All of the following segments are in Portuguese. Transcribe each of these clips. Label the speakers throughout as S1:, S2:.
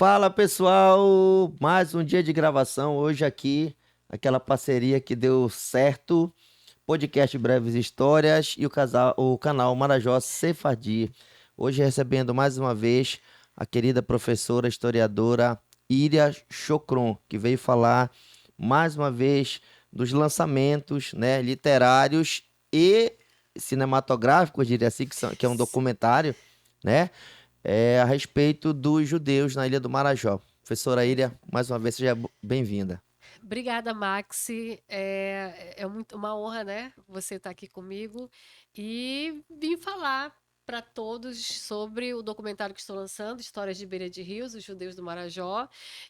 S1: Fala pessoal, mais um dia de gravação hoje aqui, aquela parceria que deu certo, podcast Breves Histórias e o canal Marajó Sefardí. Hoje recebendo mais uma vez a querida professora historiadora Iria Chocron, que veio falar mais uma vez dos lançamentos, né, literários e cinematográficos, diria assim, que é um documentário, né? A respeito dos judeus na Ilha do Marajó. Professora Iria, mais uma vez, seja bem-vinda.
S2: Obrigada, Maxi. É muito uma honra, né? Você estar aqui comigo e vim falar para todos sobre o documentário que estou lançando, Histórias de Beira de Rios, os Judeus do Marajó,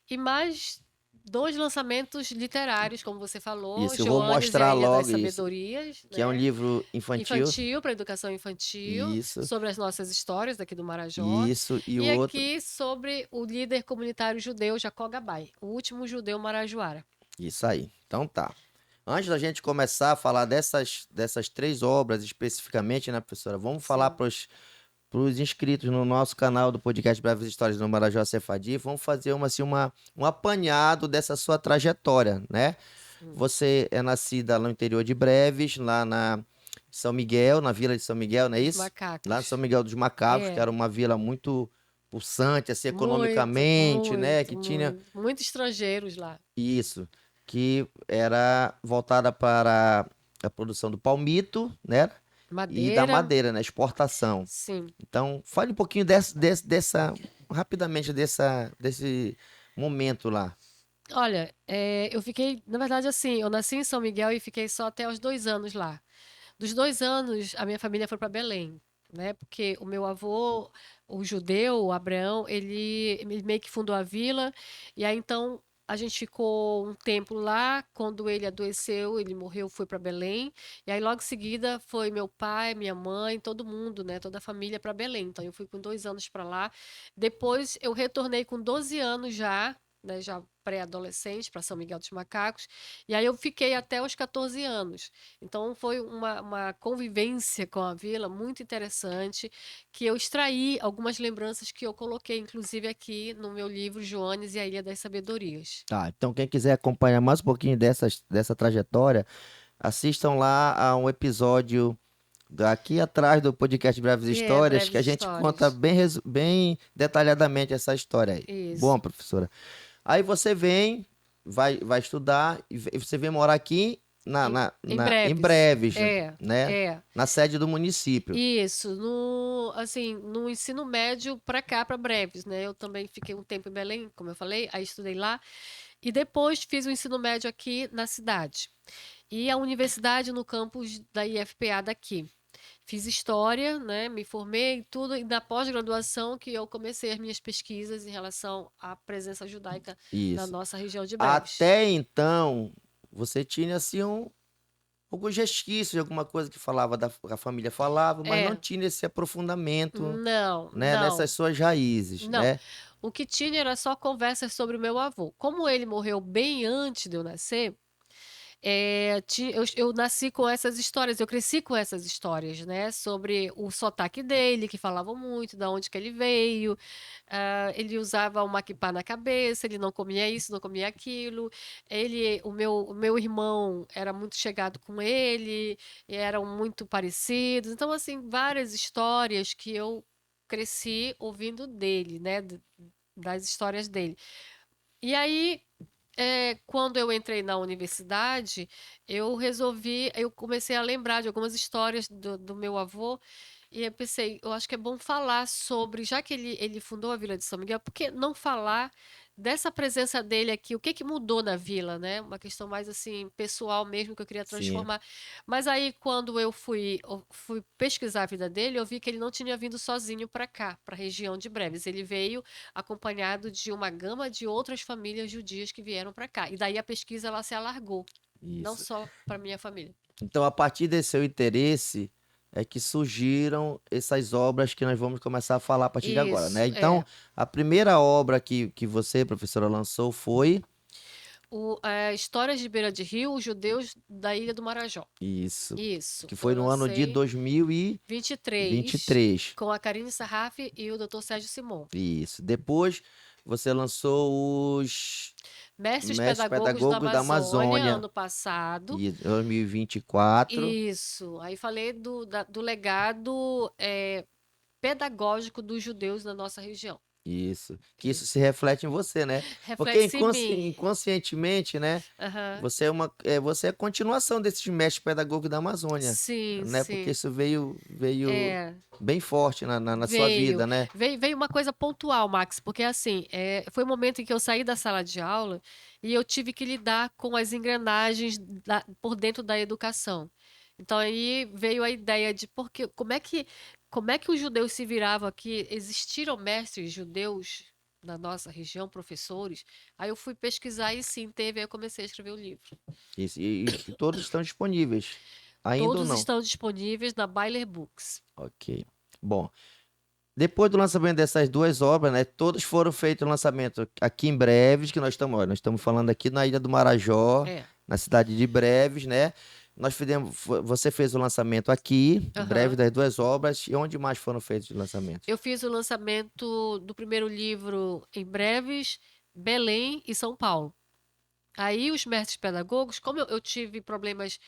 S2: e mais dois lançamentos literários, como você falou,
S1: Isso, eu vou
S2: Joanes e a
S1: mostrar
S2: Ilha das
S1: logo isso,
S2: Sabedorias,
S1: que é um
S2: né?
S1: livro infantil.
S2: Infantil, para educação infantil,
S1: Isso,
S2: sobre as nossas histórias daqui do Marajó,
S1: isso, e o
S2: e
S1: outro.
S2: aqui sobre o líder comunitário judeu Jacó Gabai, o último judeu marajoara.
S1: Isso aí. Então tá. Antes da gente começar a falar dessas três obras especificamente, né, professora? Vamos falar
S2: Sim.
S1: para os inscritos no nosso canal do podcast Breves Histórias do Marajó Sefardí. Vamos fazer um apanhado dessa sua trajetória, né?
S2: Sim.
S1: Você é nascida lá no interior de Breves, lá na São Miguel, na Vila de São Miguel, não é
S2: Dos
S1: isso? Lá em São
S2: macacos.
S1: Miguel dos Macacos, que
S2: É,
S1: era uma vila muito pulsante, assim,
S2: muito,
S1: economicamente, né?
S2: muito,
S1: Que tinha
S2: muito. Muitos estrangeiros lá.
S1: isso, que era voltada para a produção do palmito, né? E da
S2: Madeira,
S1: madeira, né? Exportação.
S2: sim.
S1: Então, fale um pouquinho rapidamente desse momento lá.
S2: Olha, eu fiquei, na verdade, assim, eu nasci em São Miguel e fiquei só até os 2 anos lá. Dos 2 anos, a minha família foi para Belém, né? Porque o meu avô, o judeu, o Abraão, ele meio que fundou a vila, e aí então a gente ficou um tempo lá. Quando ele adoeceu, ele morreu, foi para Belém, e aí logo em seguida foi meu pai, minha mãe, todo mundo, né? Toda a família para Belém. Então eu fui com 2 anos para lá. Depois eu retornei com 12 anos já. Né, já pré-adolescente para São Miguel dos Macacos, e aí eu fiquei até os 14 anos. Então foi uma convivência com a vila muito interessante, que eu extraí algumas lembranças que eu coloquei, inclusive, aqui no meu livro Joanes e a Ilha das Sabedorias.
S1: Tá, então quem quiser acompanhar mais um pouquinho dessa trajetória, assistam lá a um episódio daqui atrás do podcast Breves Histórias, que
S2: Breves
S1: a gente conta
S2: histórias.
S1: bem detalhadamente essa história aí. Bom,
S2: Isso.
S1: professora. Aí você vem, vai estudar, e você vem morar aqui
S2: Em
S1: em
S2: breves.
S1: Breves,
S2: É,
S1: né?
S2: é.
S1: Na sede do município.
S2: Isso, no, assim, no ensino médio para cá, para breves, né? Eu também fiquei um tempo em Belém, como eu falei, aí estudei lá. E depois fiz o ensino médio aqui na cidade. E a universidade no campus da IFPA daqui. Fiz história, né? Me formei e tudo, e na pós-graduação que eu comecei as minhas pesquisas em relação à presença judaica na
S1: Isso.
S2: nossa região de Breves.
S1: Até então, você tinha assim alguns resquícios de alguma coisa que falava que a família falava, mas não
S2: É,
S1: tinha esse aprofundamento,
S2: não,
S1: né, nessas
S2: não,
S1: suas raízes,
S2: não.
S1: né?
S2: O que tinha era só conversas sobre o meu avô. Como ele morreu bem antes de eu nascer, eu nasci com essas histórias, eu cresci com essas histórias, né? Sobre o sotaque dele, que falavam muito, da onde que ele veio. Ele usava uma kippá na cabeça, ele não comia isso, não comia aquilo. O meu irmão era muito chegado com ele, e eram muito parecidos. Então, assim, várias histórias que eu cresci ouvindo dele, né? Das histórias dele. E aí, quando eu entrei na universidade, eu comecei a lembrar de algumas histórias do meu avô, e eu pensei, eu acho que é bom falar sobre, já que ele fundou a Vila de São Miguel, por que não falar dessa presença dele aqui? O que que mudou na vila, né? Uma questão mais assim, pessoal mesmo, que eu queria
S1: Sim.
S2: transformar. Mas aí, quando eu fui pesquisar a vida dele, eu vi que ele não tinha vindo sozinho para cá, para a região de Breves. Ele veio acompanhado de uma gama de outras famílias judias que vieram para cá. E daí a pesquisa ela se alargou, não
S1: Isso.
S2: só para minha família.
S1: Então, a partir desse seu interesse, é que surgiram essas obras que nós vamos começar a falar a partir de agora, né?
S2: Isso,
S1: Então, a primeira obra que você, professora, lançou foi
S2: Histórias de Beira de Rio, os judeus da Ilha do Marajó.
S1: isso,
S2: Isso,
S1: que
S2: eu
S1: foi no ano de
S2: lancei 23,
S1: 2023.
S2: com a Karine Sarraf e o Dr. Sérgio Simon.
S1: Isso. Depois você lançou os
S2: Mestres
S1: Mestres
S2: Pedagogos da
S1: Pedagogos da
S2: Amazônia,
S1: Amazônia,
S2: ano passado.
S1: em 2024.
S2: Isso. Aí falei do legado pedagógico dos judeus na nossa região.
S1: Isso. Que
S2: Que
S1: isso se reflete em você, né? Porque
S2: reflete em mim.
S1: inconscientemente, né?
S2: Aham.
S1: Você é a continuação desses mestres pedagogos da Amazônia,
S2: Sim,
S1: né? Porque
S2: sim.
S1: isso veio
S2: É,
S1: bem forte na sua
S2: veio.
S1: vida, né?
S2: Veio uma coisa pontual, Max, porque assim, foi um momento em que eu saí da sala de aula e eu tive que lidar com as engrenagens por dentro da educação. Então aí veio a ideia de porque, como é que os judeus se viravam aqui? Existiram mestres judeus na nossa região, professores? Aí eu fui pesquisar e sim, teve, aí eu comecei a escrever o livro.
S1: Isso, e todos estão disponíveis. Ainda ou
S2: Todos
S1: não?
S2: estão disponíveis na Byler Books.
S1: Ok. Bom, depois do lançamento dessas duas obras, né? Todos foram feitos o lançamento aqui em Breves, que nós estamos falando aqui na Ilha do Marajó,
S2: É.
S1: na cidade de Breves, né? Você fez o lançamento aqui, em Breves,
S2: Aham.
S1: das duas obras, e onde mais foram feitos os lançamentos?
S2: Eu fiz o lançamento do primeiro livro em Breves, Belém e São Paulo. Aí os mestres pedagogos, como eu tive problemas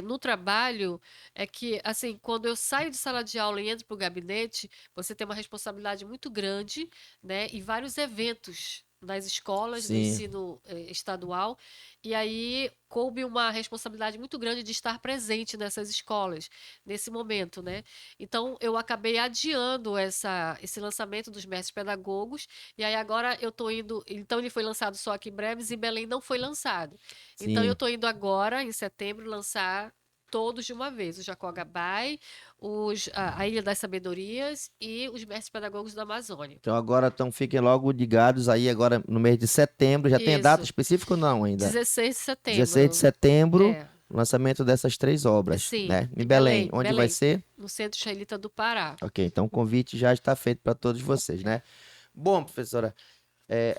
S2: no trabalho, é que, assim, quando eu saio de sala de aula e entro para o gabinete, você tem uma responsabilidade muito grande, né? E vários eventos nas escolas do
S1: Sim,
S2: ensino estadual. E aí coube uma responsabilidade muito grande de estar presente nessas escolas, nesse momento, né? Então, eu acabei adiando esse lançamento dos mestres pedagogos, e aí agora eu estou indo. Então, ele foi lançado só aqui em Breves e Belém não foi lançado. Então, eu
S1: sim.
S2: estou indo agora, em setembro, lançar todos de uma vez: o Jacó Gabay, a Ilha das Sabedorias e os Mestres Pedagogos da Amazônia.
S1: Então agora fiquem logo ligados aí, agora no mês de setembro. Já tem a data
S2: Isso,
S1: específica ou não ainda?
S2: 16 de
S1: 16 de
S2: setembro.
S1: setembro,
S2: É,
S1: lançamento dessas três obras,
S2: sim,
S1: né? Em
S2: em
S1: Belém.
S2: Belém,
S1: Onde vai
S2: Belém,
S1: ser?
S2: no Centro Israelita do Pará.
S1: Ok, então o convite já está feito para todos vocês, né? Bom, professora,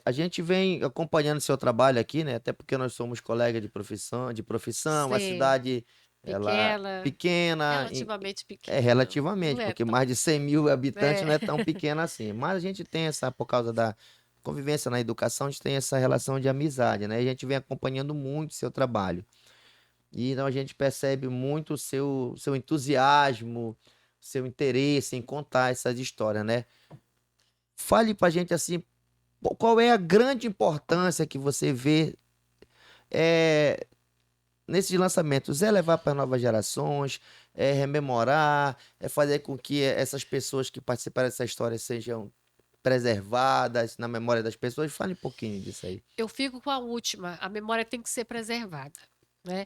S1: a gente vem acompanhando seu trabalho aqui, né? Até porque nós somos colegas de profissão, a
S2: Sim,
S1: cidade, ela
S2: pequena,
S1: pequena,
S2: relativamente pequena. Não
S1: relativamente,
S2: é
S1: porque
S2: tão.
S1: mais de 100 mil habitantes
S2: É.
S1: não é tão pequena assim. Mas a gente tem por causa da convivência na educação, a gente tem essa relação de amizade, né? E a gente vem acompanhando muito seu trabalho. E então a gente percebe muito o seu entusiasmo, seu interesse em contar essas histórias, né? Fale pra gente assim, qual é a grande importância que você vê é, nesses lançamentos? É levar para novas gerações, é rememorar, é fazer com que essas pessoas que participaram dessa história sejam preservadas na memória das pessoas? Fale um pouquinho disso aí.
S2: Eu fico com a última. A memória tem que ser preservada, né?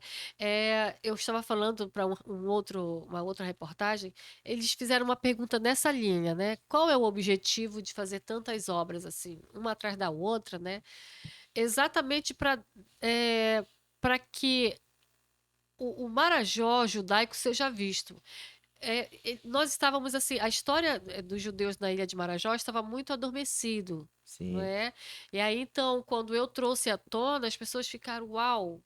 S2: Eu estava falando para uma outra reportagem. Eles fizeram uma pergunta nessa linha, né? Qual é o objetivo de fazer tantas obras assim, uma atrás da outra, né? Exatamente para que o Marajó judaico seja visto. Nós estávamos assim, a história dos judeus na ilha de Marajó estava muito adormecido, não
S1: Sim,
S2: é? E aí então, quando eu trouxe à tona, as pessoas ficaram, uau,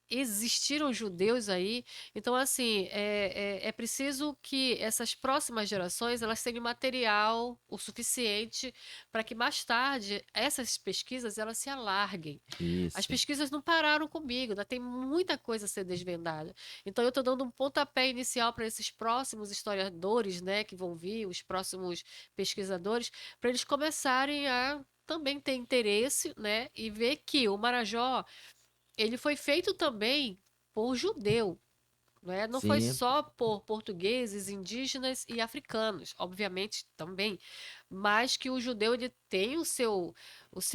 S2: existiram judeus aí. Então, assim, é preciso que essas próximas gerações elas tenham material o suficiente para que mais tarde essas pesquisas elas se alarguem. As
S1: isso.
S2: pesquisas não pararam comigo, ainda tem muita coisa a ser desvendada. Então, eu estou dando um pontapé inicial para esses próximos historiadores, né, que vão vir, os próximos pesquisadores, para eles começarem a também ter interesse, né, e ver que o Marajó ele foi feito também por judeu, né? Não foi
S1: Sim,
S2: só por portugueses, indígenas e africanos, obviamente também, mas que o judeu ele tem o seu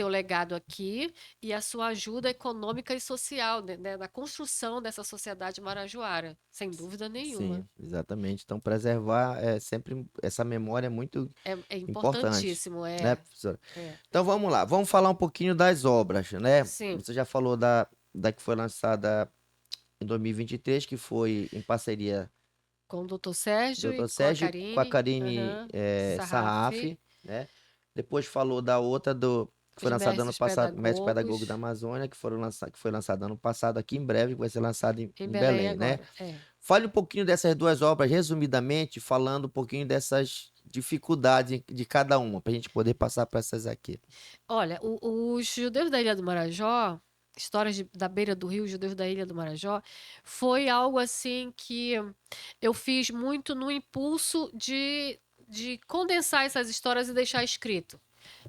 S2: legado aqui e a sua ajuda econômica e social, né, na construção dessa sociedade marajoara, sem dúvida nenhuma.
S1: sim, exatamente. Então, preservar sempre essa memória é muito
S2: É
S1: importante,
S2: importantíssimo,
S1: né, professora?
S2: é.
S1: Então, vamos lá, vamos falar um pouquinho das obras, né?
S2: Sim,
S1: Você já falou da que foi lançada em 2023, que foi em parceria
S2: com o doutor
S1: do
S2: Sérgio e
S1: Dr.
S2: com a
S1: Sérgio com a
S2: Karine,
S1: Karine
S2: aham,
S1: Sarraf,
S2: Sarraf,
S1: né? Depois falou da outra que foi
S2: os
S1: lançada ano
S2: mestres
S1: passado, Mestre Pedagogo da
S2: pedagogos.
S1: Amazônia, que foi lançada ano passado aqui em breve, que vai ser lançado
S2: Em
S1: em
S2: Belém
S1: Belém, né?
S2: agora, é.
S1: Fale um pouquinho dessas duas obras, resumidamente, falando um pouquinho dificuldades de cada uma, para a gente poder passar para essas aqui.
S2: Olha, os judeus da Ilha do Marajó, histórias da beira do rio, judeus da Ilha do Marajó, foi algo assim que eu fiz muito no impulso de condensar essas histórias e deixar escrito.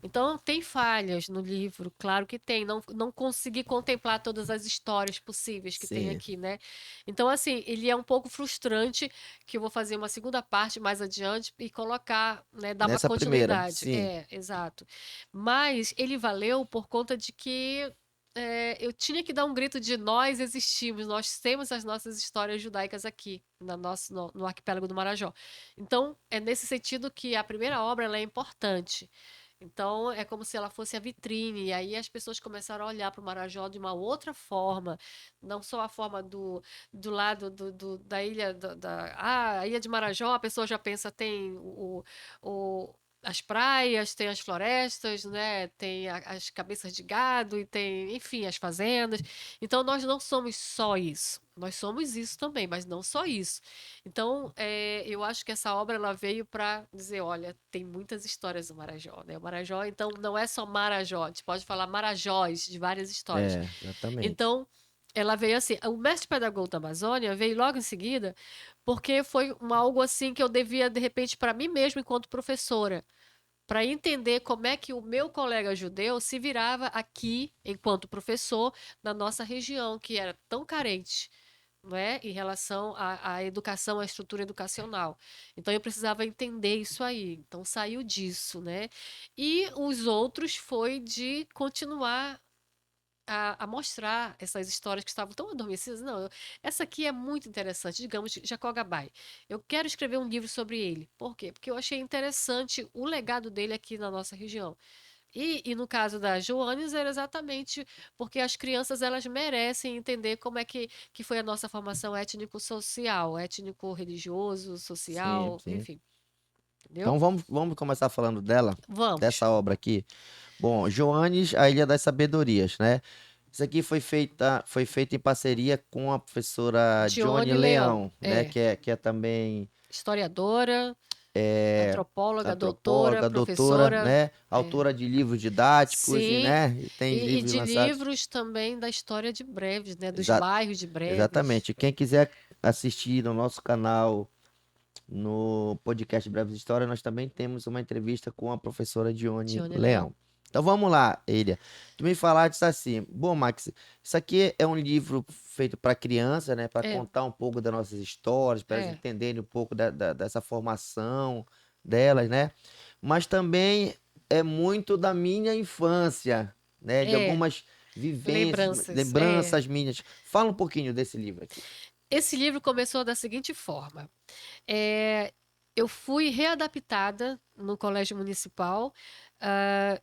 S2: Então, tem falhas no livro, claro que tem. Não consegui contemplar todas as histórias possíveis que tem
S1: Sim.
S2: aqui, né? Então, assim, ele é um pouco frustrante, que eu vou fazer uma segunda parte mais adiante e colocar, né, dar uma
S1: Nessa primeira,
S2: continuidade.
S1: sim.
S2: É, exato. Mas ele valeu por conta de que eu tinha que dar um grito de nós existimos, nós temos as nossas histórias judaicas aqui, no arquipélago do Marajó. Então, é nesse sentido que a primeira obra ela é importante. Então, é como se ela fosse a vitrine, e aí as pessoas começaram a olhar para o Marajó de uma outra forma, não só a forma do lado da ilha, a ilha de Marajó, a pessoa já pensa, tem as praias, tem as florestas, né? Tem as cabeças de gado e tem, enfim, as fazendas. Então, nós não somos só isso. Nós somos isso também, mas não só isso. Então, eu acho que essa obra ela veio para dizer, olha, tem muitas histórias do Marajó, né? O Marajó, então, não é só Marajó, a gente pode falar Marajóis de várias histórias.
S1: Exatamente.
S2: Então, ela veio assim, o mestre pedagogo da Amazônia veio logo em seguida, porque foi algo assim que eu devia, de repente, para mim mesma, enquanto professora, para entender como é que o meu colega judeu se virava aqui, enquanto professor, na nossa região, que era tão carente, não é? Em relação à educação, à estrutura educacional. Então eu precisava entender isso aí. Então saiu disso, né? E os outros foi de continuar a mostrar essas histórias que estavam tão adormecidas. Não, essa aqui é muito interessante. Digamos, Jacó Gabay. Eu quero escrever um livro sobre ele. Por quê? Porque eu achei interessante o legado dele aqui na nossa região. E no caso da Joanes era exatamente porque as crianças elas merecem entender como é que foi a nossa formação étnico-social, étnico-religioso,
S1: Sim,
S2: social,
S1: sim.
S2: enfim,
S1: Então
S2: entendeu?
S1: vamos começar falando dela,
S2: Vamos.
S1: dessa obra aqui. Bom, Joanes, a Ilha das Sabedorias, né? Isso aqui foi feita em parceria com a professora Johnny
S2: Dione Leão,
S1: Leão, né? Que é também
S2: historiadora, antropóloga, doutora,
S1: antropóloga, doutora,
S2: professora,
S1: né?
S2: é,
S1: Autora de livros didáticos e,
S2: sim,
S1: né? E tem
S2: e
S1: livros
S2: de
S1: lançados.
S2: livros também da história de Breves, né? Dos
S1: Exa-
S2: bairros de Breves.
S1: exatamente. Quem quiser assistir no nosso canal, no podcast Breves Histórias, nós também temos uma entrevista com a professora Dione
S2: Dione
S1: Leão.
S2: Leão.
S1: Então vamos lá, Elia. Tu me falaste assim, bom, Max, isso aqui é um livro feito para criança, né? Para
S2: É,
S1: contar um pouco das nossas histórias, para elas
S2: é,
S1: entenderem um pouco dessa formação delas, né? Mas também é muito da minha infância, né? De
S2: é.
S1: algumas vivências,
S2: Lembranças, é.
S1: lembranças minhas. Fala um pouquinho desse livro aqui.
S2: Esse livro começou da seguinte forma. É, eu fui readaptada no colégio municipal,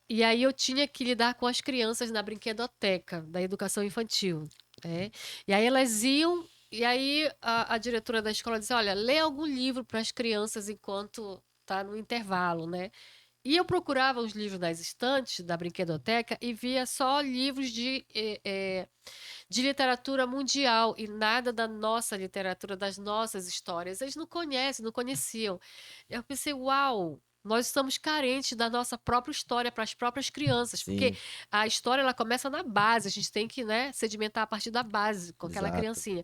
S2: e aí eu tinha que lidar com as crianças na brinquedoteca da educação infantil, né? E aí elas iam, e aí a diretora da escola dizia, olha, lê algum livro para as crianças enquanto tá no intervalo, né? E eu procurava os livros nas estantes da brinquedoteca e via só livros de literatura mundial e nada da nossa literatura, das nossas histórias. Eles não conhecem, não conheciam. Eu pensei, uau, nós estamos carentes da nossa própria história para as próprias crianças, porque
S1: Sim,
S2: a história ela começa na base, a gente tem que, né, sedimentar a partir da base, com aquela
S1: exato.
S2: criancinha.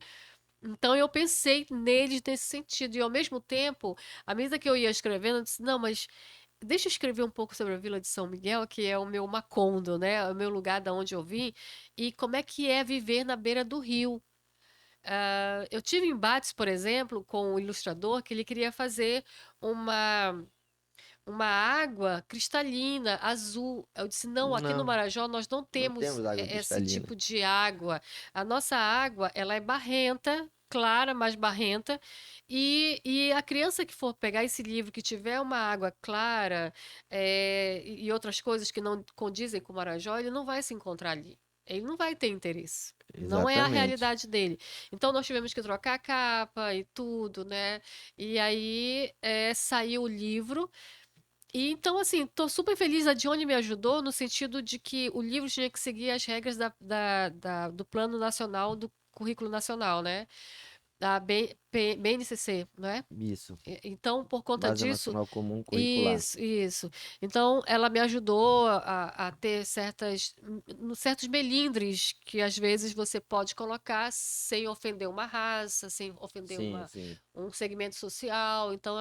S2: Então eu pensei neles nesse sentido, e ao mesmo tempo, à medida que eu ia escrevendo, eu disse, não, mas deixa eu escrever um pouco sobre a Vila de São Miguel, que é o meu Macondo, né? É o meu lugar da onde eu vim, e como é que é viver na beira do rio. Eu tive embates, por exemplo, com o ilustrador que ele queria fazer uma uma água cristalina, azul. Eu disse, não, aqui no
S1: Não,
S2: Marajó nós não
S1: não
S2: temos
S1: temos água
S2: esse
S1: cristalina.
S2: tipo de água. A nossa água, ela é barrenta, clara, mas barrenta. E a criança que for pegar esse livro, que tiver uma água clara, e outras coisas que não condizem com o Marajó, ele não vai se encontrar ali. Ele não vai ter interesse. Não é a
S1: Exatamente.
S2: realidade dele. Então nós tivemos que trocar a capa e tudo, né? E aí saiu o livro. E então, assim, tô super feliz. A Dione me ajudou no sentido de que o livro tinha que seguir as regras do Plano Nacional, do Currículo Nacional, né? da BNCC, não é?
S1: Isso.
S2: Então, por conta
S1: Base
S2: disso,
S1: Nacional Comum Curricular.
S2: isso. Então, ela me ajudou a ter certos melindres que às vezes você pode colocar sem ofender uma raça, sem ofender
S1: Sim, sim.
S2: um segmento social. Então,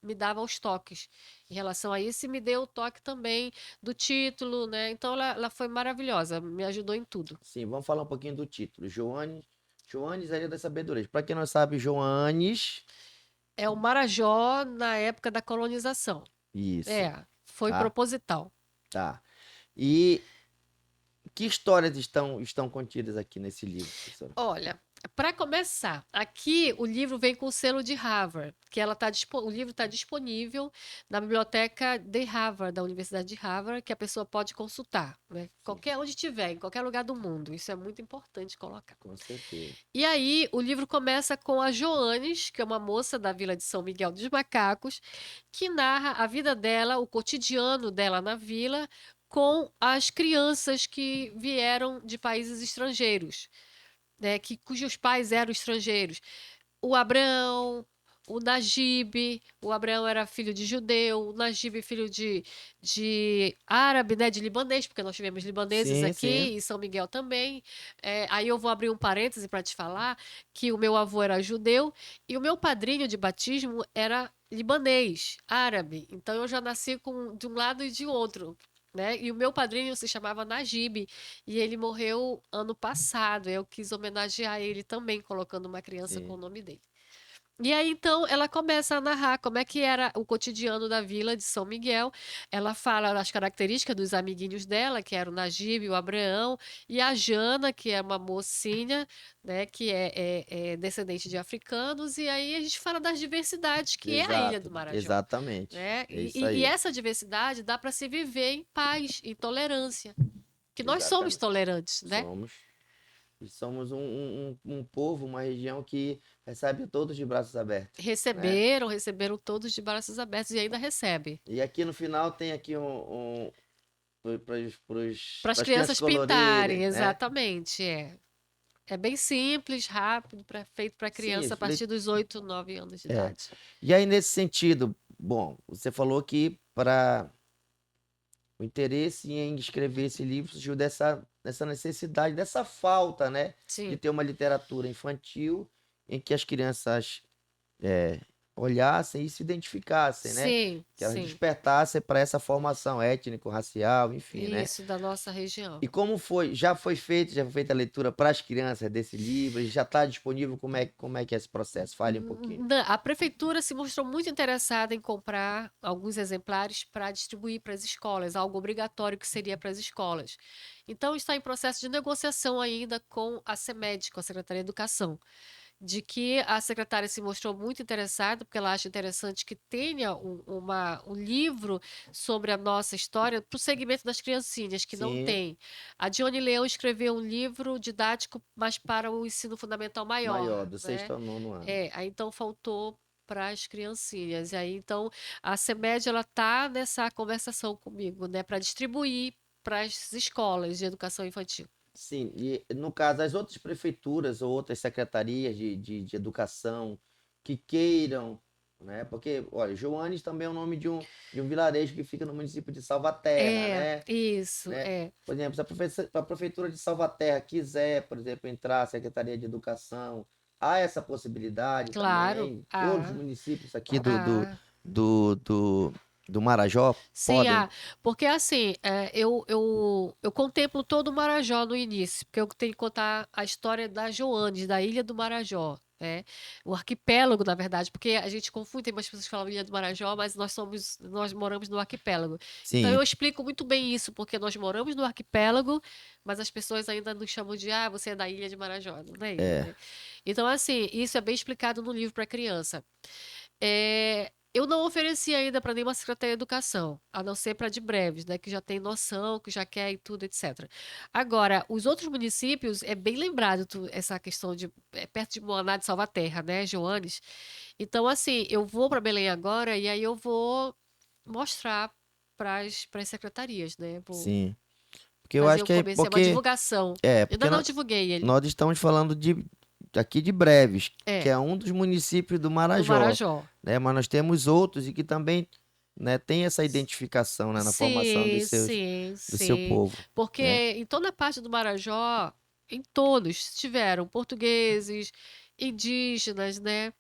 S2: me dava os toques em relação a isso e me deu o toque também do título, né? Então, ela foi maravilhosa, me ajudou em tudo.
S1: Sim, vamos falar um pouquinho do título. Joanes Ilha das Sabedorias. Para quem não sabe, Joanes.
S2: É o Marajó na época da colonização.
S1: Isso,
S2: Foi
S1: tá?
S2: proposital.
S1: Tá. E que histórias estão contidas aqui nesse livro, professora?
S2: Olha, para começar, aqui o livro vem com o selo de Harvard, que o livro está disponível na biblioteca de Harvard, da Universidade de Harvard, que a pessoa pode consultar, né?
S1: Sim,
S2: Qualquer onde estiver, em qualquer lugar do mundo. Isso é muito importante colocar.
S1: com certeza.
S2: E aí, o livro começa com a Joanes, que é uma moça da Vila de São Miguel dos Macacos, que narra a vida dela, o cotidiano dela na vila, com as crianças que vieram de países estrangeiros, né, cujos pais eram estrangeiros. O Abraão, o Najib, o Abraão era filho de judeu, o Najib filho de árabe, né, de libanês, porque nós tivemos libaneses
S1: Sim, sim.
S2: aqui, e São Miguel também. Aí eu vou abrir um parêntese para te falar que o meu avô era judeu e o meu padrinho de batismo era libanês, árabe. Então eu já nasci de um lado e de outro. Né? E o meu padrinho se chamava Najib e ele morreu ano passado. Eu quis homenagear ele também, colocando uma criança com
S1: Sim.
S2: o nome dele. E aí, então, ela começa a narrar como é que era o cotidiano da vila de São Miguel. Ela fala as características dos amiguinhos dela, que eram o Najib, o Abraão, e a Jana, que é uma mocinha, né, que é descendente de africanos. E aí a gente fala das diversidades, que é a Ilha do
S1: Exato,
S2: Marajó.
S1: exatamente.
S2: Né?
S1: É isso
S2: E
S1: aí.
S2: essa diversidade dá para se viver em paz, em tolerância. Que nós somos
S1: Exatamente.
S2: tolerantes, né?
S1: Somos. E somos um povo, uma região que recebe todos de braços abertos, né?
S2: Receberam todos de braços abertos e ainda recebe.
S1: E aqui no final tem aqui
S2: Para
S1: para
S2: as
S1: as crianças
S2: crianças pintarem,
S1: colorirem, né?
S2: exatamente, é. É bem simples, rápido, feito para
S1: Sim,
S2: criança a partir dos 8, 9 anos de
S1: é.
S2: idade.
S1: E aí, nesse sentido, bom, você falou que para o interesse em escrever esse livro surgiu dessa necessidade, dessa falta, né? De
S2: Sim,
S1: ter uma literatura infantil em que as crianças é, olhassem e se identificassem, né?
S2: sim,
S1: Que elas
S2: sim.
S1: despertassem para essa formação étnico-racial, enfim, né?
S2: Isso, da nossa região.
S1: E como foi? Já foi feita a leitura para as crianças desse livro? Ele já está disponível? Como é que é esse processo? Fale um pouquinho.
S2: A prefeitura se mostrou muito interessada em comprar alguns exemplares para distribuir para as escolas, algo obrigatório que seria para as escolas. Então, está em processo de negociação ainda com a CEMED, com a Secretaria de Educação, de que a secretária se mostrou muito interessada, porque ela acha interessante que tenha um livro sobre a nossa história para o segmento das criancinhas, que não
S1: Sim,
S2: tem. A Dione Leão escreveu um livro didático, mas para o ensino fundamental
S1: maior,
S2: maior,
S1: do sexto
S2: né?
S1: ao nono ano.
S2: Aí então faltou para as criancinhas. E aí então a CEMED ela tá nessa conversação comigo, né, para distribuir para as escolas de educação infantil.
S1: Sim, e no caso, as outras prefeituras ou outras secretarias de educação que queiram, né? Porque, olha, Joanes também é o nome de um vilarejo que fica no município de Salvaterra, né?
S2: Isso,
S1: Né? Por exemplo, se a prefeitura de Salvaterra quiser, por exemplo, entrar a Secretaria de Educação, há essa possibilidade
S2: claro.
S1: também. Todos os municípios aqui
S2: Ah,
S1: do, do, do Marajó
S2: sim,
S1: podem.
S2: porque assim, eu contemplo todo o Marajó no início, porque eu tenho que contar a história da Joanes, da Ilha do Marajó, né? O arquipélago, na verdade, porque a gente confunde, tem umas pessoas que falam Ilha do Marajó, mas nós moramos no arquipélago. Então
S1: Sim,
S2: eu explico muito bem isso, porque nós moramos no arquipélago, mas as pessoas ainda nos chamam de, você é da Ilha de Marajó, não é isso,
S1: é.
S2: né? Então, assim, isso é bem explicado no livro para criança. Eu não ofereci ainda para nenhuma secretaria de educação, a não ser para de breves, né, que já tem noção, que já quer e tudo, etc. Agora, os outros municípios, é bem lembrado essa questão de perto de Moaná de Salvaterra, né, Joanes? Então, assim, eu vou para Belém agora e aí eu vou mostrar para as secretarias, né? Vou
S1: Sim. Porque eu
S2: fazer
S1: acho
S2: um
S1: que é
S2: comercial, uma
S1: porque
S2: divulgação.
S1: é,
S2: Ainda
S1: porque
S2: não divulguei ele.
S1: nós estamos falando aqui de Breves, que
S2: É,
S1: é um dos municípios do
S2: do
S1: Marajó,
S2: Marajó.
S1: né? Mas nós temos outros e que também, né, tem essa identificação, né, na formação
S2: Sim, sim,
S1: do seu
S2: sim.
S1: povo,
S2: Porque
S1: né?
S2: em toda a parte do Marajó, em todos tiveram portugueses, indígenas, né?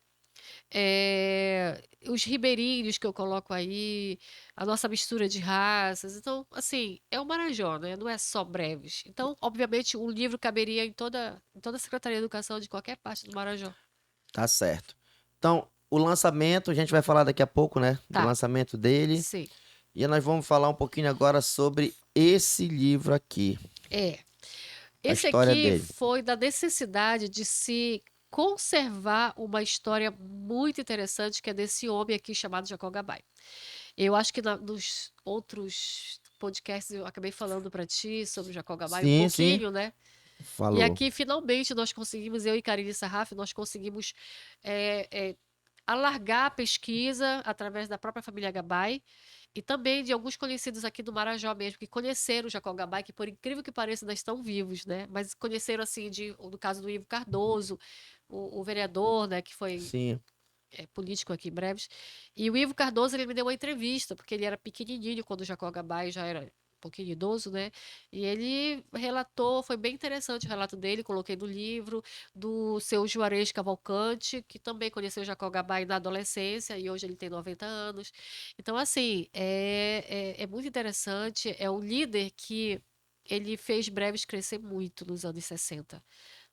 S2: Os ribeirinhos que eu coloco aí, a nossa mistura de raças. Então, assim, é o Marajó, né? Não é só Breves. Então, obviamente, o livro caberia em toda a Secretaria de Educação de qualquer parte do Marajó.
S1: Tá certo. Então, o lançamento, a gente vai falar daqui a pouco, né, do
S2: Tá,
S1: lançamento dele.
S2: sim.
S1: E nós vamos falar um pouquinho agora sobre esse livro aqui,
S2: É.
S1: a
S2: Esse
S1: história
S2: aqui
S1: dele.
S2: foi da necessidade de se conservar uma história muito interessante que é desse homem aqui chamado Jacó Gabay. Eu acho que nos outros podcasts eu acabei falando para ti sobre o Jacó Gabay um
S1: Sim, sim,
S2: pouquinho, né? E
S1: falou.
S2: aqui finalmente nós conseguimos, eu e Karine Sarraf, nós conseguimos é, é, alargar a pesquisa através da própria família Gabay e também de alguns conhecidos aqui do Marajó mesmo, que conheceram o Jacó Gabay, que por incrível que pareça ainda estão vivos, né? Mas conheceram assim, no caso do Ivo Cardoso, o vereador, né, que foi
S1: Sim.
S2: político aqui em Breves. E o Ivo Cardoso, ele me deu uma entrevista, porque ele era pequenininho quando o Jacó Gabay já era um pouquinho idoso, né? E ele relatou, foi bem interessante o relato dele, coloquei no livro, do seu Juarez Cavalcante, que também conheceu o Jacó Gabay na adolescência, e hoje ele tem 90 anos. Então, assim, é muito interessante, é um líder que ele fez Breves crescer muito nos anos 60,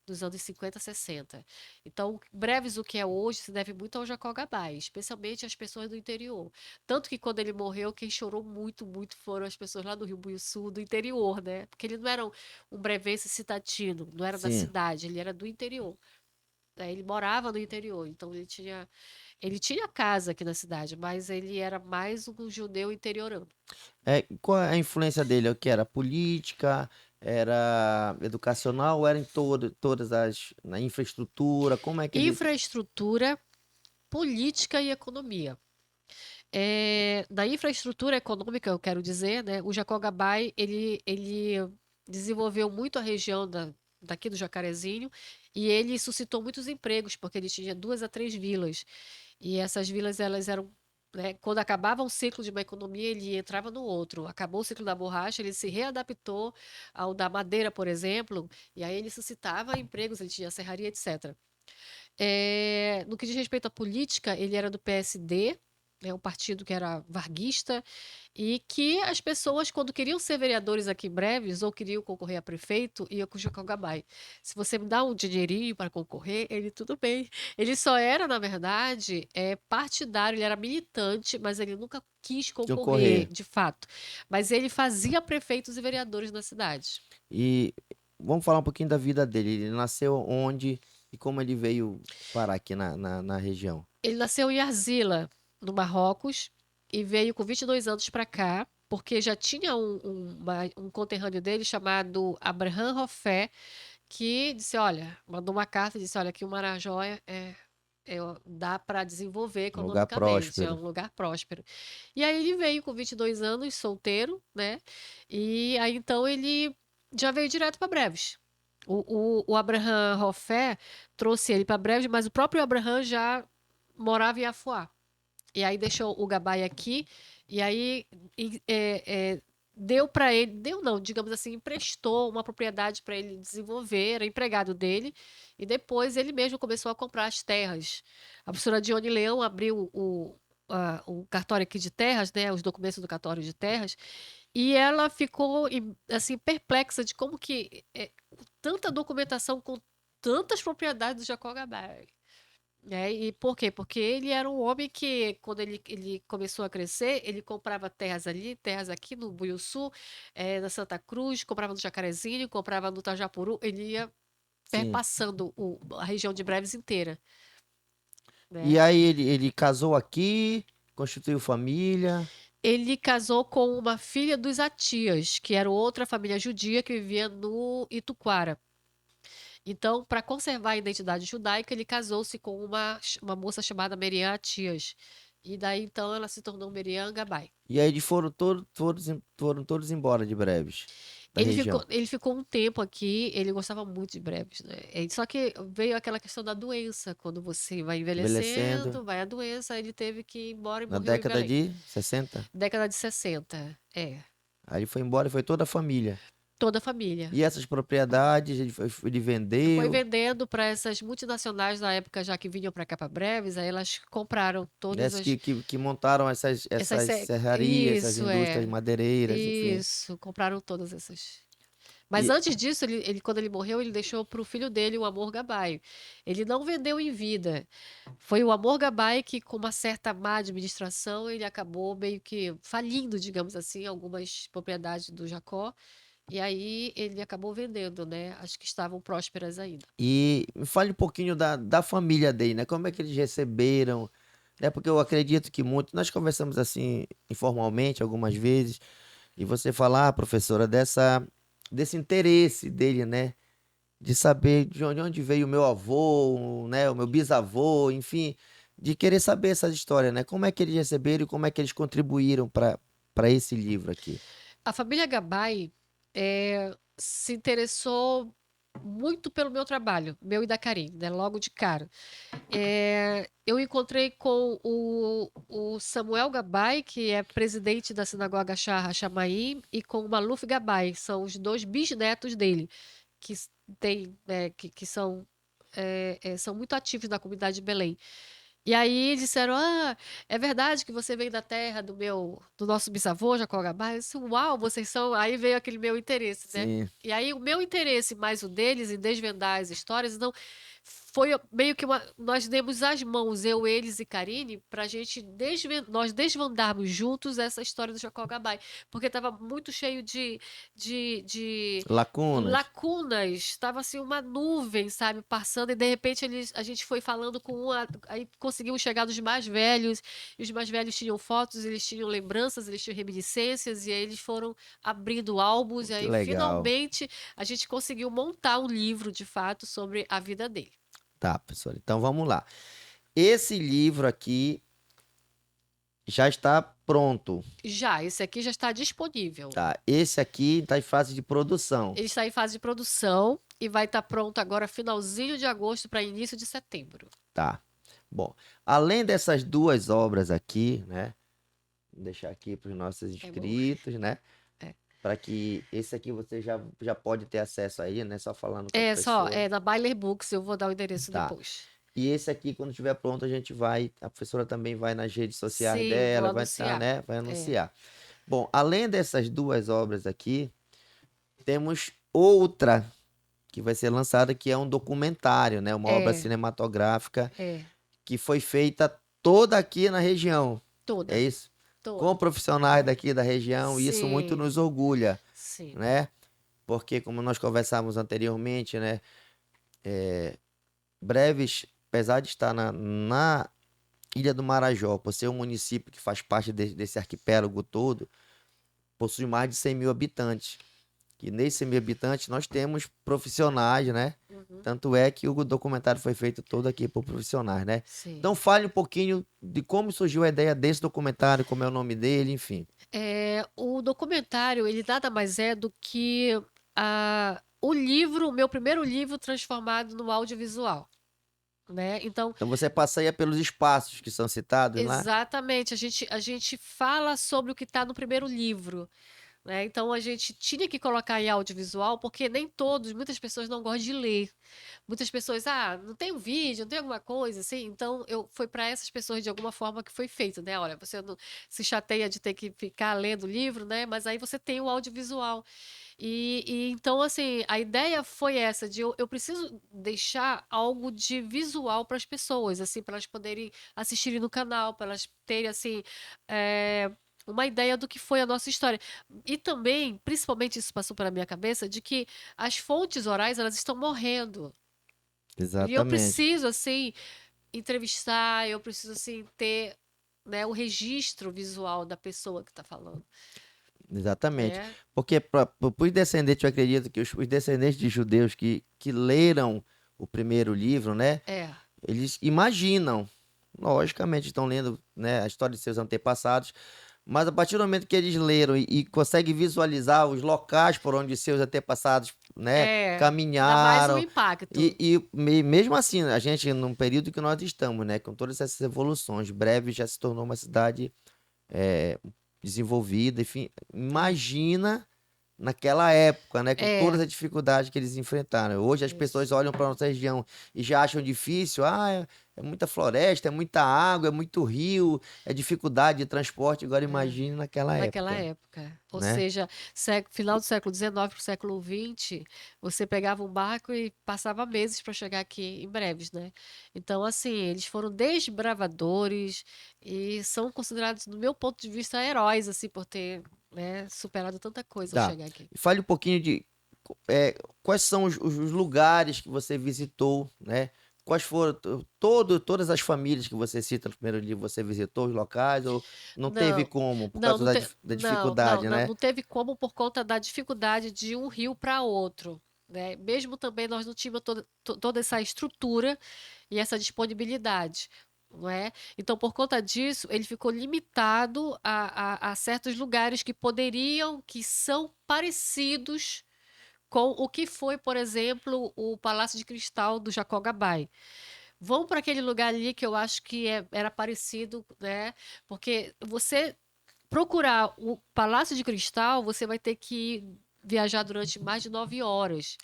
S2: dos anos 50, 60. Então, Breves, o que é hoje, se deve muito ao Jacó Gabay, especialmente às pessoas do interior. Tanto que quando ele morreu, quem chorou muito, muito foram as pessoas lá do Rio Buiuçu, do interior, né? Porque ele não era um brevense citatino, não era da
S1: Sim.
S2: cidade, ele era do interior. Né? Ele morava no interior, então ele tinha casa aqui na cidade, mas ele era mais um judeu interiorano.
S1: Qual é a influência dele? O que era política, era educacional, ou era em todas na infraestrutura? Como é que ele.
S2: Infraestrutura, política e economia. Da infraestrutura econômica, eu quero dizer, né, o Jacó Gabay, ele desenvolveu muito a região daqui do Jacarezinho e ele suscitou muitos empregos, porque ele tinha 2 a 3 vilas. E essas vilas, elas eram, né, quando acabava um ciclo de uma economia, ele entrava no outro. Acabou o ciclo da borracha, ele se readaptou ao da madeira, por exemplo, e aí ele suscitava empregos, ele tinha serraria, etc. No que diz respeito à política, ele era do PSD, né, um partido que era varguista, e que as pessoas, quando queriam ser vereadores aqui em Breves, ou queriam concorrer a prefeito, iam com o Jacó Gabay. Se você me dá um dinheirinho para concorrer, ele tudo bem. Ele só era, na verdade, partidário, ele era militante, mas ele nunca quis concorrer,
S1: Ocorrer?
S2: de fato. Mas ele fazia prefeitos e vereadores na cidade.
S1: E vamos falar um pouquinho da vida dele. Ele nasceu onde e como ele veio parar aqui na região?
S2: Ele nasceu em Arzila, no Marrocos, e veio com 22 anos para cá, porque já tinha um conterrâneo dele chamado Abraham Rofé, que disse, olha, mandou uma carta e disse, olha, aqui o Marajó dá para desenvolver
S1: Um lugar
S2: economicamente, é
S1: próspero.
S2: um lugar próspero. E aí ele veio com 22 anos, solteiro, né? E aí então ele já veio direto para Breves. O Abraham Rofé trouxe ele para Breves, mas o próprio Abraham já morava em Afuá. E aí deixou o Gabay aqui, e aí e- é, é, deu para ele, deu não, digamos assim, emprestou uma propriedade para ele desenvolver, era empregado dele, e depois ele mesmo começou a comprar as terras. A professora Dione Leão abriu o cartório aqui de terras, né, os documentos do cartório de terras, e ela ficou assim perplexa de como que tanta documentação com tantas propriedades do Jacó Gabay. E por quê? Porque ele era um homem que, quando ele começou a crescer, ele comprava terras ali, terras aqui no Buiuçu, na Santa Cruz, comprava no Jacarezinho, comprava no Tajapuru, ele ia
S1: Sim.
S2: perpassando a região de Breves inteira,
S1: E
S2: né?
S1: aí ele casou aqui, constituiu família.
S2: Ele casou com uma filha dos Atias, que era outra família judia que vivia no Ituquara. Então, para conservar a identidade judaica, ele casou-se com uma moça chamada Meriam Atias. E daí, então, ela se tornou Meriam Gabay.
S1: E aí eles foram todos embora de Breves. da região.
S2: Ele ficou um tempo aqui, ele gostava muito de Breves, né? Só que veio aquela questão da doença, quando você vai
S1: Envelhecendo
S2: envelhecendo, vai a doença, aí ele teve que ir embora e
S1: na
S2: morreu em
S1: década
S2: Belém.
S1: de 60.
S2: Década de 60,
S1: Aí ele foi embora e foi toda a família.
S2: toda a família.
S1: E essas propriedades ele
S2: Foi
S1: vendeu.
S2: vendendo para essas multinacionais na época, já que vinham para cá para Breves, aí elas compraram todas
S1: Essas
S2: as
S1: que montaram
S2: essas
S1: essas serrarias, essas indústrias madeireiras, enfim.
S2: isso, compraram todas essas. Mas
S1: E,
S2: antes disso, quando ele morreu, ele deixou para o filho dele o Amor Gabay. Ele não vendeu em vida. Foi o Amor Gabay que, com uma certa má administração, ele acabou meio que falindo, digamos assim, algumas propriedades do Jacó. E aí ele acabou vendendo, né? As que estavam prósperas ainda.
S1: e me fale um pouquinho da família dele, né? Como é que eles receberam, né? Porque eu acredito que muito, nós conversamos assim informalmente algumas vezes, e você falar, professora, desse interesse dele, né? De saber de onde veio o meu avô, né? O meu bisavô, enfim, de querer saber essas histórias, né? Como é que eles receberam e como é que eles contribuíram para esse livro aqui.
S2: A família Gabay se interessou muito pelo meu trabalho, meu e da Karine, né? Logo de cara. Eu encontrei com o Samuel Gabay, que é presidente da Sinagoga Shah HaShamayim, e com o Maluf Gabay, são os dois bisnetos dele, que são muito ativos na comunidade de Belém. E aí disseram: Ah, é verdade que você veio da terra do nosso bisavô, Jacó Gabay? Eu disse, uau, vocês são. Aí veio aquele meu interesse, né?
S1: Sim,
S2: E aí o meu interesse mais o deles em desvendar as histórias, então foi meio que nós demos as mãos, eu, eles e Karine, pra gente nós desvendarmos juntos essa história do Jacó Gabay, porque estava muito cheio de
S1: lacunas,
S2: lacunas, estava assim uma nuvem, sabe, passando, e de repente a gente foi falando com aí conseguimos chegar nos mais velhos, e os mais velhos tinham fotos, eles tinham lembranças, eles tinham reminiscências, e aí eles foram abrindo álbuns, e
S1: que
S2: aí
S1: legal.
S2: finalmente a gente conseguiu montar um livro, de fato, sobre a vida dele.
S1: Tá, professor. Então vamos lá. Esse livro aqui já está pronto,
S2: Já, esse aqui já está disponível.
S1: tá? Esse aqui está em fase de produção,
S2: Ele está em fase de produção e vai estar pronto agora finalzinho de agosto para início de setembro.
S1: tá? Bom, além dessas duas obras aqui, né? Vou deixar aqui para os nossos
S2: É bom.
S1: inscritos, né?
S2: É.
S1: Para que esse aqui você já pode ter acesso aí, né? Só falando com a
S2: É só,
S1: professora.
S2: na Baylor Books, eu vou dar o endereço
S1: Tá.
S2: depois.
S1: E esse aqui, quando estiver pronto, a professora também vai nas redes sociais
S2: Sim, vou
S1: dela, vai estar,
S2: anunciar.
S1: né? Vai
S2: É,
S1: anunciar. Bom, além dessas duas obras aqui, temos outra que vai ser lançada, que é um documentário, né? Uma obra
S2: é,
S1: cinematográfica
S2: é,
S1: que foi feita toda aqui na região. É
S2: toda,
S1: isso? Com
S2: toda.
S1: profissionais daqui da região, e isso muito
S2: Sim,
S1: nos orgulha,
S2: sim.
S1: né? Porque, como nós conversamos anteriormente, né? Breves, apesar de estar na Ilha do Marajó, por ser um município que faz parte desse arquipélago todo, possui mais de 100 mil habitantes. E nesses 100 mil habitantes nós temos profissionais, né?
S2: Uhum,
S1: Tanto é que o documentário foi feito todo aqui por profissionais, né?
S2: sim.
S1: Então fale um pouquinho de como surgiu a ideia desse documentário, como é o nome dele, enfim.
S2: O documentário, ele nada mais é do que o livro, o meu primeiro livro transformado no audiovisual, né? Então,
S1: Então você passeia pelos espaços que são citados lá.
S2: exatamente, a gente fala sobre o que está no primeiro livro, né? Então a gente tinha que colocar em audiovisual, porque nem todos, muitas pessoas não gostam de ler. Muitas pessoas, não tem um vídeo, não tem alguma coisa assim. Então foi para essas pessoas de alguma forma que foi feito, né? Olha, você não se chateia de ter que ficar lendo o livro, né? Mas aí você tem o audiovisual. E então, assim, a ideia foi essa, de eu preciso deixar algo de visual para as pessoas, assim, para elas poderem assistirem no canal, para elas terem, assim, é, uma ideia do que foi a nossa história. E também, principalmente isso passou pela minha cabeça, de que as fontes orais, elas estão morrendo. E eu
S1: Exatamente.
S2: preciso, assim, entrevistar, eu preciso, assim, ter, né, o registro visual da pessoa que está falando,
S1: Exatamente.
S2: né?
S1: Porque para os descendentes, eu acredito que os descendentes de judeus que leram o primeiro livro, né?
S2: É,
S1: Eles imaginam, logicamente, estão lendo, né, a história de seus antepassados, Mas a partir do momento que eles leram e conseguem visualizar os locais por onde seus antepassados, né,
S2: Dá mais um
S1: caminharam,
S2: impacto.
S1: mesmo assim, a gente, num período que nós estamos, né, com todas essas evoluções, breve já se tornou uma cidade desenvolvida, enfim, imagina naquela época, né, com todas
S2: É,
S1: as dificuldades que eles enfrentaram. Hoje as pessoas
S2: isso.
S1: olham para nossa região e já acham difícil, é muita floresta, é muita água, é muito rio, é dificuldade de transporte. Agora
S2: É.
S1: imagine naquela
S2: Naquela
S1: época,
S2: época. Ou
S1: né?
S2: seja, final do século XIX para o século XX, você pegava um barco e passava meses para chegar aqui em Breves, né? Então, assim, eles foram desbravadores e são considerados, do meu ponto de vista, heróis, assim, por ter, né, superado tanta coisa ao
S1: Tá.
S2: chegar aqui.
S1: Fale um pouquinho de quais são os lugares que você visitou, né? Quais foram todas as famílias que você cita no primeiro livro, você visitou os locais ou não teve
S2: Não,
S1: como por
S2: não,
S1: causa
S2: não,
S1: da dificuldade, né?
S2: não teve como por conta da dificuldade de um rio para outro, né? Mesmo também nós não tínhamos toda essa estrutura e essa disponibilidade, não é? Então, por conta disso, ele ficou limitado a certos lugares que poderiam, que são parecidos com o que foi, por exemplo, o Palácio de Cristal do Jacó Gabay. Vão para aquele lugar ali que eu acho que era parecido, né? Porque você procurar o Palácio de Cristal, você vai ter que viajar durante mais de 9 horas.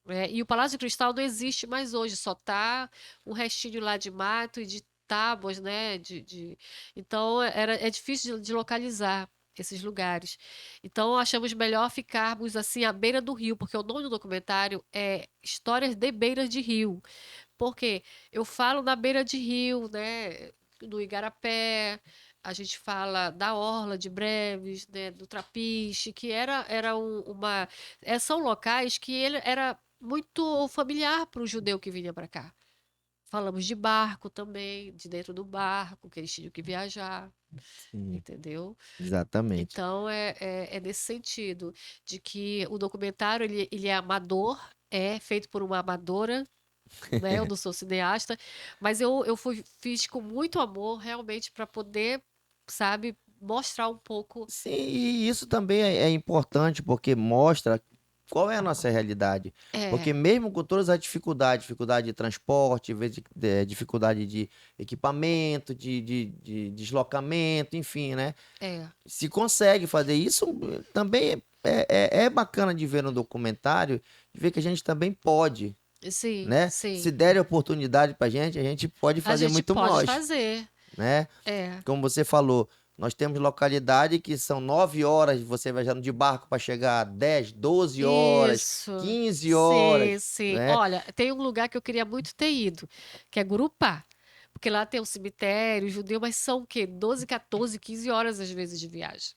S2: Né? E o Palácio de Cristal não existe mais hoje, só tá um restinho lá de mato e de tábuas, né? Então é difícil de localizar esses lugares. Então achamos melhor ficarmos assim à beira do rio, porque o nome do documentário é Histórias de Beiras de Rio. Porque eu falo na beira de rio, né? No Igarapé, a gente fala da Orla de Breves, né? Do Trapiche, que era uma. São locais que ele era muito familiar para o judeu que vinha para cá. Falamos de barco também, de dentro do barco, que eles tinham que viajar,
S1: Sim,
S2: entendeu?
S1: exatamente.
S2: Então é nesse sentido, de que o documentário ele é amador, é feito por uma amadora, né? Eu não sou cineasta, mas fiz com muito amor, realmente, para poder, sabe, mostrar um pouco.
S1: Sim, e isso também é importante porque mostra qual é a nossa realidade. Porque
S2: É,
S1: mesmo com todas as dificuldades, dificuldade de transporte, dificuldade de equipamento, de deslocamento, enfim, né?
S2: é.
S1: Se consegue fazer isso, também é bacana de ver no documentário, de ver que a gente também pode,
S2: Sim,
S1: né? Se
S2: sim.
S1: der oportunidade pra gente, a gente pode
S2: A
S1: fazer
S2: gente
S1: muito
S2: pode
S1: mais,
S2: fazer.
S1: né?
S2: É.
S1: Como você falou, nós temos localidade que são 9 horas você viajando de barco para chegar a 10, 12 horas,
S2: Isso.
S1: 15
S2: Sim,
S1: horas,
S2: sim.
S1: né?
S2: Olha, tem um lugar que eu queria muito ter ido, que é Gurupá. Porque lá tem um cemitério judeu, mas são o quê? 12, 14, 15 horas às vezes de viagem.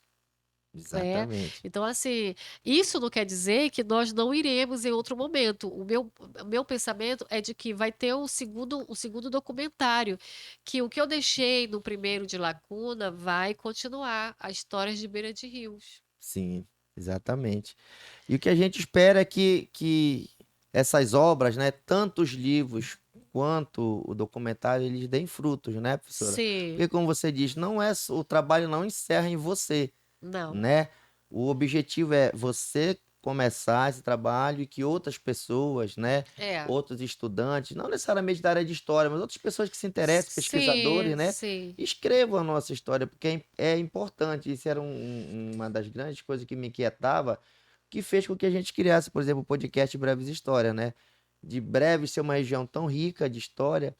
S2: Né?
S1: Exatamente.
S2: Então, assim, isso não quer dizer que nós não iremos em outro momento. O meu pensamento é de que vai ter um segundo documentário, que o que eu deixei no primeiro de Lacuna vai continuar, a histórias de Beira de Rios.
S1: Sim, exatamente. E o que a gente espera é que essas obras, né, tanto os livros quanto o documentário, eles deem frutos, né, professora?
S2: Sim,
S1: Porque, como você diz, não é o trabalho não encerra em você,
S2: não,
S1: né? O objetivo é você começar esse trabalho e que outras pessoas, né,
S2: é,
S1: outros estudantes, não necessariamente da área de história, mas outras pessoas que se interessem, pesquisadores,
S2: sim,
S1: né,
S2: sim,
S1: escrevam a nossa história, porque é importante. Isso era uma das grandes coisas que me inquietava, que fez com que a gente criasse, por exemplo, o podcast Breves Histórias, né? De Breves ser uma região tão rica de história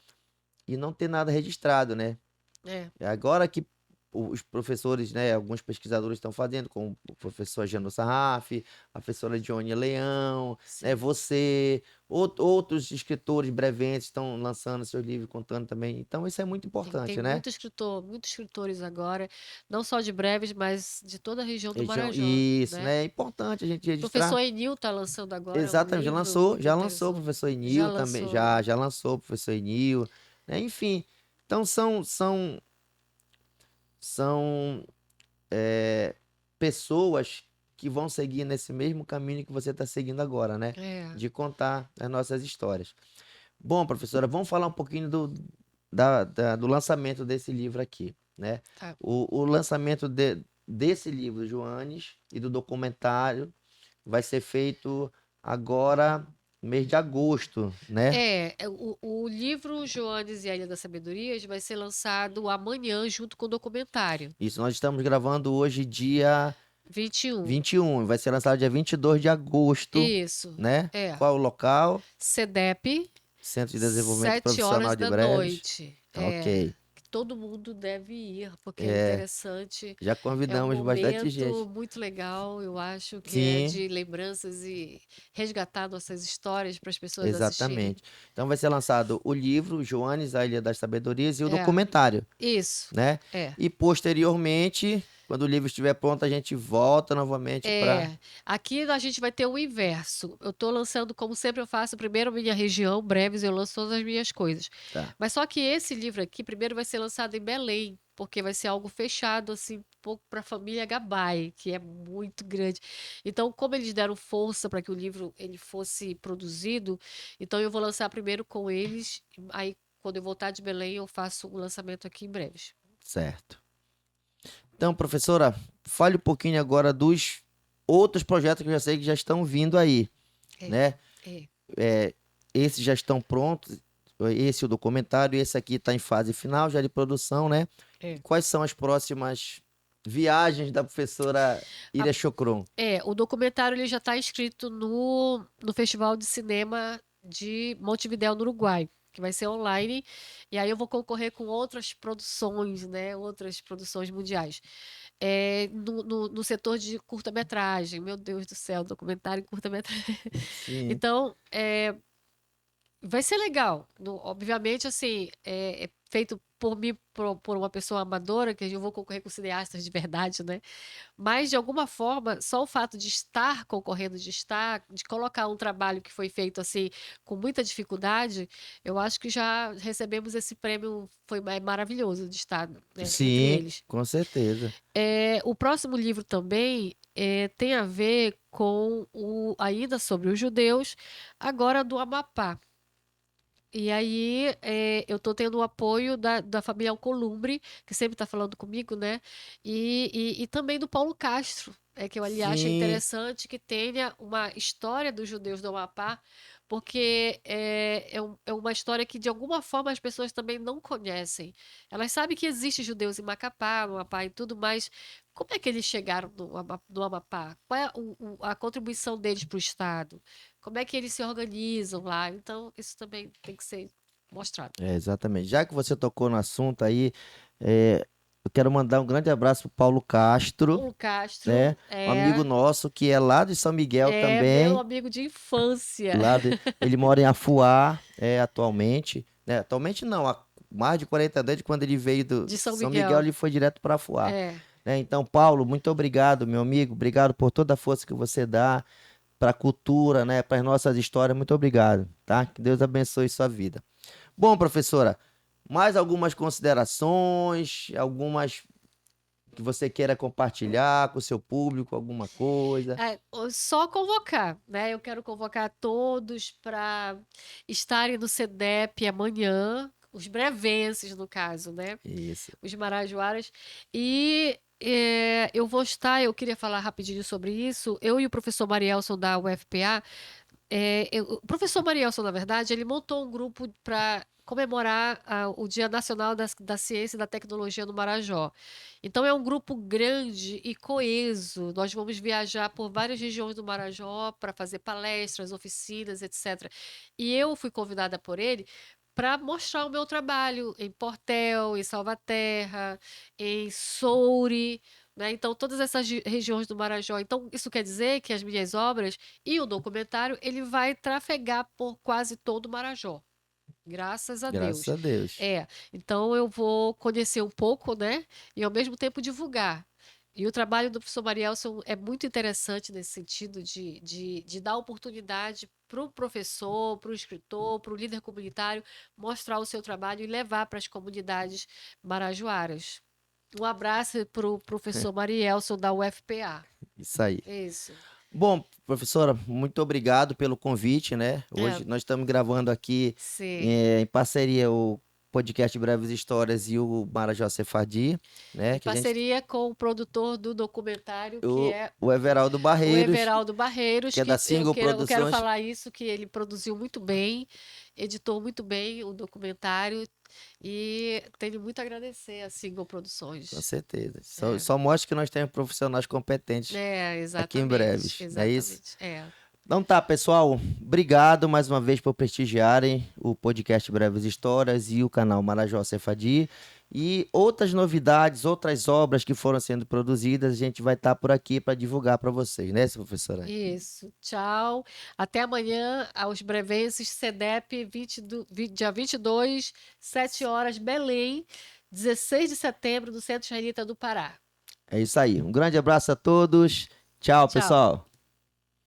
S1: e não ter nada registrado, né?
S2: é,
S1: Agora que os professores, né, alguns pesquisadores estão fazendo, como o professor Jano Sarraf, a professora Dione Leão, né,
S2: sim.
S1: você, outros escritores breventes estão lançando seus livros, contando também. Então, isso é muito
S2: Tem
S1: importante, né?
S2: muito escritor, muitos escritores agora, não só de Breves, mas de toda a região do
S1: Região,
S2: Marajó,
S1: isso,
S2: né?
S1: né? É importante a gente
S2: Professor
S1: registrar.
S2: Enil está lançando agora um
S1: Exatamente,
S2: livro muito
S1: já lançou o
S2: interessante.
S1: professor
S2: Já
S1: Enil também,
S2: lançou.
S1: já lançou o professor Enil, né? Enfim, então são pessoas que vão seguir nesse mesmo caminho que você está seguindo agora, né?
S2: É.
S1: De contar as nossas histórias. Bom, professora, vamos falar um pouquinho do lançamento desse livro aqui. né?
S2: Tá.
S1: O lançamento desse livro, Joanes, e do documentário vai ser feito agora, mês de agosto, né?
S2: O livro Joanes e a Ilha das Sabedorias vai ser lançado amanhã junto com o documentário.
S1: Isso, nós estamos gravando hoje, dia
S2: 21.
S1: 21, vai ser lançado dia 22 de agosto,
S2: Isso.
S1: né?
S2: É.
S1: Qual o local?
S2: CEDEP,
S1: Centro de Desenvolvimento
S2: 7 horas
S1: Profissional de
S2: da
S1: Breves.
S2: noite.
S1: Ok.
S2: Que todo mundo deve ir, porque é
S1: É,
S2: interessante.
S1: já
S2: É um
S1: convidamos bastante
S2: momento
S1: gente.
S2: muito legal, eu acho que é
S1: Sim,
S2: de lembranças e resgatar nossas histórias para as pessoas assistirem.
S1: exatamente. Então vai ser lançado o livro Joanes, a Ilha das Sabedorias e o
S2: É,
S1: documentário,
S2: isso.
S1: né?
S2: É.
S1: E posteriormente, quando o livro estiver pronto, a gente volta novamente para.
S2: Aqui a gente vai ter o inverso. Eu estou lançando, como sempre eu faço, primeiro minha região, breves, eu lanço todas as minhas coisas.
S1: Tá,
S2: Mas só que esse livro aqui, primeiro vai ser lançado em Belém, porque vai ser algo fechado, assim, um pouco para a família Gabay, que é muito grande. Então, como eles deram força para que o livro ele fosse produzido, então eu vou lançar primeiro com eles, aí quando eu voltar de Belém, eu faço o lançamento aqui em breves.
S1: certo. Então, professora, fale um pouquinho agora dos outros projetos que eu já sei que já estão vindo aí,
S2: É,
S1: né?
S2: é.
S1: É, esses já estão prontos, esse é o documentário, esse aqui está em fase final já de produção, né? E
S2: É.
S1: quais são as próximas viagens da professora
S2: A
S1: Iria Chocron?
S2: o documentário ele já está inscrito no Festival de Cinema de Montevidéu, no Uruguai, que vai ser online. E aí eu vou concorrer com outras produções, né? Outras produções mundiais. No setor de curta-metragem. Meu Deus do céu, documentário em curta-metragem.
S1: Sim,
S2: Então, vai ser legal. Obviamente, assim, é feito por mim, por uma pessoa amadora, que eu vou concorrer com cineastas de verdade, né? Mas, de alguma forma, só o fato de estar concorrendo, de colocar um trabalho que foi feito assim, com muita dificuldade, eu acho que já recebemos esse prêmio, foi maravilhoso de estar, né, entre
S1: sim,
S2: eles.
S1: com certeza.
S2: O próximo livro também tem a ver com ainda sobre os judeus, agora do Amapá. E aí, eu tô tendo o apoio da família Alcolumbre, que sempre está falando comigo, né? E também do Paulo Castro, que eu ali acho
S1: Sim,
S2: interessante que tenha uma história dos judeus do Amapá, porque é uma história que, de alguma forma, as pessoas também não conhecem. Elas sabem que existem judeus em Macapá, no Amapá e tudo, mas como é que eles chegaram no Amapá? Qual é a contribuição deles para o Estado? Como é que eles se organizam lá? Então, isso também tem que ser mostrado.
S1: exatamente. Já que você tocou no assunto aí, eu quero mandar um grande abraço para Paulo Castro,
S2: Paulo
S1: né?
S2: Castro
S1: Um amigo nosso que é lá de São Miguel
S2: é meu
S1: também.
S2: amigo de infância
S1: Ele mora em Afuá, atualmente. Né? Atualmente não, há mais de 40 anos, desde quando ele veio do
S2: de São
S1: São Miguel,
S2: Miguel.
S1: ele foi direto para Afuá.
S2: É,
S1: Né? Então, Paulo, muito obrigado, meu amigo. Obrigado por toda a força que você dá para a cultura, né? Para as nossas histórias. Muito obrigado, tá? Que Deus abençoe sua vida. Bom, professora, mais algumas considerações, algumas que você queira compartilhar com o seu público, alguma coisa?
S2: só convocar, né? Eu quero convocar todos para estarem no CEDEP amanhã, os brevenses, no caso, né?
S1: Isso.
S2: Os marajoaras. E eu vou estar, eu queria falar rapidinho sobre isso. Eu e o professor Marielson da UFPA. O professor Marielson, na verdade, ele montou um grupo para comemorar o Dia Nacional da Ciência e da Tecnologia no Marajó. Então, é um grupo grande e coeso. Nós vamos viajar por várias regiões do Marajó para fazer palestras, oficinas, etc. E eu fui convidada por ele para mostrar o meu trabalho em Portel, em Salvaterra, em Soure, né? Então, todas essas regiões do Marajó. Então, isso quer dizer que as minhas obras e o documentário, ele vai trafegar por quase todo o Marajó. Graças a
S1: Graças
S2: Deus.
S1: a Deus.
S2: Então eu vou conhecer um pouco, né? E ao mesmo tempo divulgar. E o trabalho do professor Marielson é muito interessante nesse sentido de dar oportunidade para o professor, para o escritor, para o líder comunitário mostrar o seu trabalho e levar para as comunidades marajoaras. Um abraço para o professor Marielson da UFPA.
S1: Isso aí.
S2: Isso.
S1: Bom, professora, muito obrigado pelo convite, né?
S2: É,
S1: Hoje nós estamos gravando aqui
S2: sim.
S1: em parceria podcast Breves Histórias e o Marajó Sefardí, né?
S2: Em
S1: Que a gente,
S2: parceria com o produtor do documentário, que é
S1: o Everaldo
S2: o
S1: Barreiros,
S2: Everaldo Barreiros,
S1: que é da Single
S2: eu quero
S1: Produções.
S2: falar isso, que ele produziu muito bem, editou muito bem o documentário e tenho muito a agradecer a Single
S1: Com
S2: Produções.
S1: certeza.
S2: É,
S1: Só mostra que nós temos profissionais competentes aqui em
S2: exatamente,
S1: Breves, não é isso?
S2: exatamente. É.
S1: Então tá, pessoal. Obrigado mais uma vez por prestigiarem o podcast Breves Histórias e o canal Marajó Sefardí. E outras novidades, outras obras que foram sendo produzidas, a gente vai estar por aqui para divulgar para vocês, né, professora?
S2: Isso. Tchau. Até amanhã, aos brevenses, CEDEP, dia 22, 7 horas, Belém, 16 de setembro, do Centro Israelita do Pará.
S1: É isso aí. Um grande abraço a todos. Tchau,
S2: Tchau.
S1: pessoal.